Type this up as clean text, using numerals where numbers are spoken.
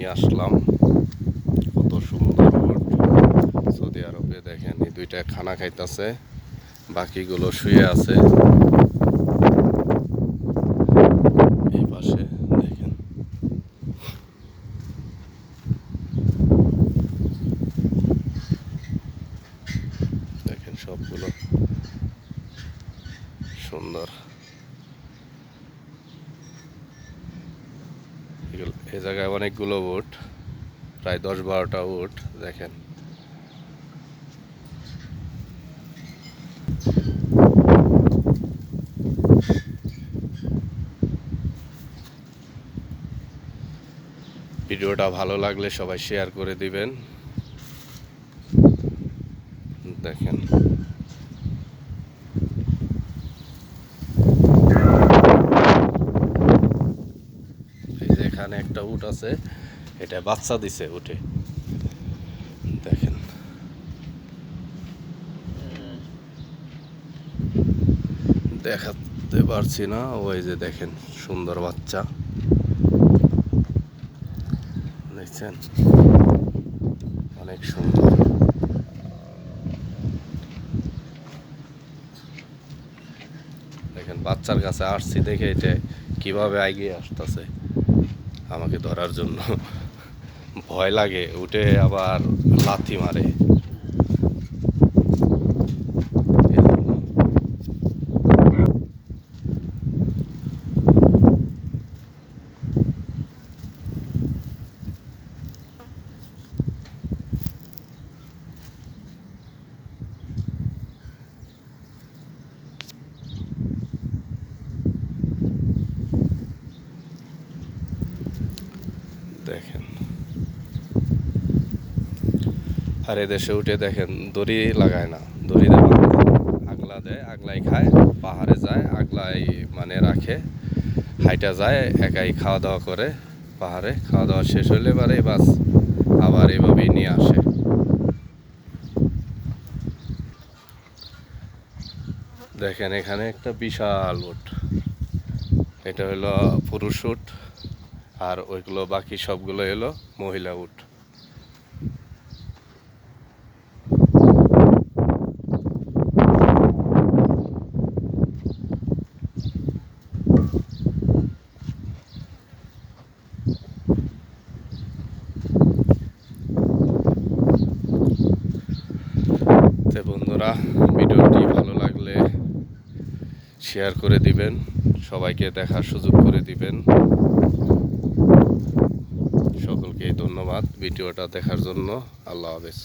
নিয়ে আসলাম। কত সুন্দর উট। সৌদি আরবে দেখেন এই দুইটা খানা খাইতেছে, বাকিগুলো শুয়ে আছে। এই পাশে দেখেন দেখেন সবগুলো সুন্দর। এই জায়গায় অনেকগুলো উট, প্রায় 10-12টা উট দেখেন। ভিডিওটা ভালো লাগলে সবাই শেয়ার করে দিবেন। দেখেন এই যে এখানে একটা উট আছে, এটা বাচ্চা দিছে উটে। দেখেন দেখাতে পারছি না, ওই যে দেখেন সুন্দর বাচ্চা দেখছেন, অনেক সুন্দর। দেখেন বাচ্চার কাছে আসছি দেখে এটা কিভাবে এগিয়ে আসতেছে আমাকে ধরার জন্য। ভয় লাগে, উঠে আবার লাথি মারে। দেখেন আর এদেশে উঠে দেখেন দড়ি লাগায় না, দড়ি দেয় আগলা দেয়, আগলাই খায়, পাহাড়ে যায় আগলাই মানে রাখে, হাইটা যায় একাই খাওয়া দাওয়া করে। পাহাড়ে খাওয়া দাওয়া শেষ হলে এবারে বাস আবার এভাবেই নিয়ে আসে। দেখেন এখানে একটা বিশাল উট, এটা হলো পুরুষ উট, আর ওইগুলো বাকি সবগুলো এলো মহিলা উট। তো বন্ধুরা, ভিডিওটি ভালো লাগলে শেয়ার করে দিবেন, সবাইকে দেখার সুযোগ করে দিবেন। সকলকে ধন্যবাদ ভিডিওটা দেখার জন্য। আল্লাহ হাফেজ।